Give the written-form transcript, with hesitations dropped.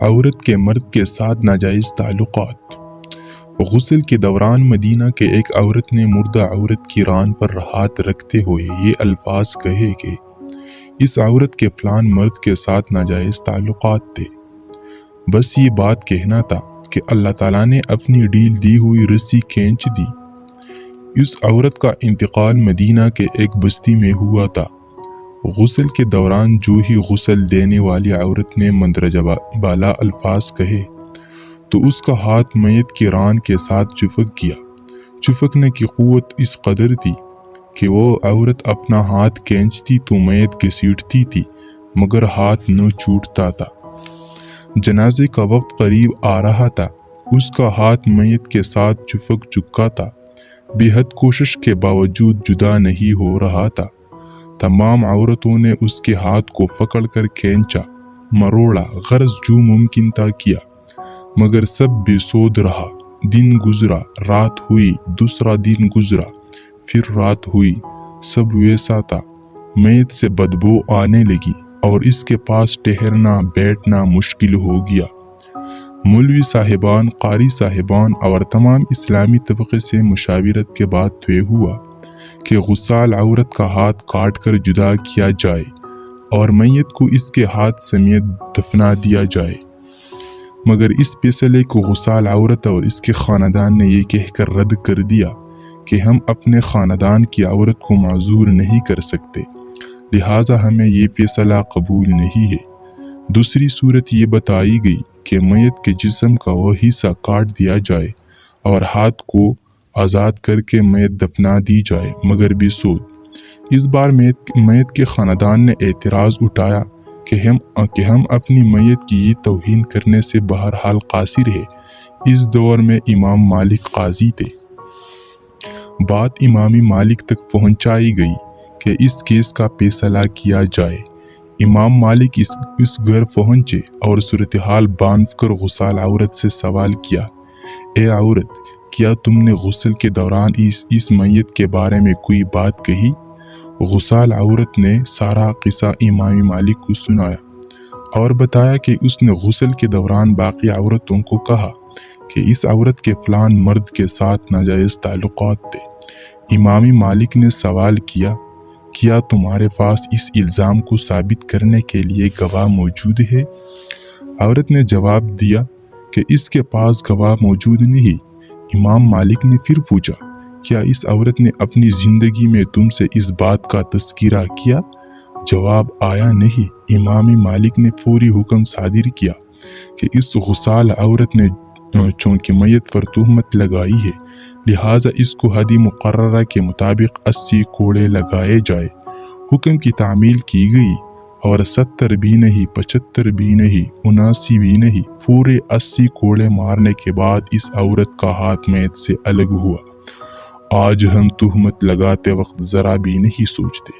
عورت کے مرد کے ساتھ ناجائز تعلقات۔ غسل کے دوران مدینہ کے ایک عورت نے مردہ عورت کی ران پر ہاتھ رکھتے ہوئے یہ الفاظ کہے کہ اس عورت کے فلان مرد کے ساتھ ناجائز تعلقات تھے۔ بس یہ بات کہنا تھا کہ اللہ تعالیٰ نے اپنی ڈھیل دی ہوئی رسی کھینچ دی۔ اس عورت کا انتقال مدینہ کے ایک بستی میں ہوا تھا۔ غسل کے دوران جو ہی غسل دینے والی عورت نے مندرجہ بالا الفاظ کہے تو اس کا ہاتھ میت کی ران کے ساتھ چپک گیا۔ چپکنے کی قوت اس قدر تھی کہ وہ عورت اپنا ہاتھ کھینچتی تو میت گھسیٹتی تھی مگر ہاتھ نہ چھوٹتا تھا۔ جنازے کا وقت قریب آ رہا تھا، اس کا ہاتھ میت کے ساتھ چپک چکا تھا، بے حد کوشش کے باوجود جدا نہیں ہو رہا تھا۔ تمام عورتوں نے اس کے ہاتھ کو پکڑ کر کھینچا، مروڑا، غرض جو ممکن تھا کیا، مگر سب بے سود رہا۔ دن گزرا، رات ہوئی، دوسرا دن گزرا، پھر رات ہوئی، سب ویسا تھا۔ میت سے بدبو آنے لگی اور اس کے پاس ٹھہرنا بیٹھنا مشکل ہو گیا۔ مولوی صاحبان، قاری صاحبان اور تمام اسلامی طبقے سے مشاورت کے بعد طے ہوا کہ غسال عورت کا ہاتھ کاٹ کر جدا کیا جائے اور میت کو اس کے ہاتھ سمیت دفنا دیا جائے، مگر اس فیصلے کو غسال عورت اور اس کے خاندان نے یہ کہہ کر رد کر دیا کہ ہم اپنے خاندان کی عورت کو معذور نہیں کر سکتے، لہٰذا ہمیں یہ فیصلہ قبول نہیں ہے۔ دوسری صورت یہ بتائی گئی کہ میت کے جسم کا وہ حصہ کاٹ دیا جائے اور ہاتھ کو آزاد کر کے میت دفنا دی جائے، مگر بے سود۔ اس بار میت کے خاندان نے اعتراض اٹھایا کہ ہم اپنی میت کی یہ توہین کرنے سے بہرحال قاصر ہے۔ اس دور میں امام مالک قاضی تھے۔ بات امام مالک تک پہنچائی گئی کہ اس کیس کا فیصلہ کیا جائے۔ امام مالک اس گھر پہنچے اور صورتحال باندھ کر غسال عورت سے سوال کیا، اے عورت، کیا تم نے غسل کے دوران اس میت کے بارے میں کوئی بات کہی؟ غسال عورت نے سارا قصہ امام مالک کو سنایا اور بتایا کہ اس نے غسل کے دوران باقی عورتوں کو کہا کہ اس عورت کے فلان مرد کے ساتھ ناجائز تعلقات تھے۔ امام مالک نے سوال کیا، کیا تمہارے پاس اس الزام کو ثابت کرنے کے لیے گواہ موجود ہے؟ عورت نے جواب دیا کہ اس کے پاس گواہ موجود نہیں۔ امام مالک نے پھر پوچھا، کیا اس عورت نے اپنی زندگی میں تم سے اس بات کا تذکرہ کیا؟ جواب آیا نہیں۔ امام مالک نے فوری حکم صادر کیا کہ اس غسال عورت نے چونکہ میت پر تہمت لگائی ہے، لہٰذا اس کو حد مقررہ کے مطابق 80 کوڑے لگائے جائے۔ حکم کی تعمیل کی گئی اور 70 بھی نہیں، 75 بھی نہیں، 79 بھی نہیں، پورے 80 کوڑے مارنے کے بعد اس عورت کا ہاتھ میت سے الگ ہوا۔ آج ہم تہمت لگاتے وقت ذرا بھی نہیں سوچتے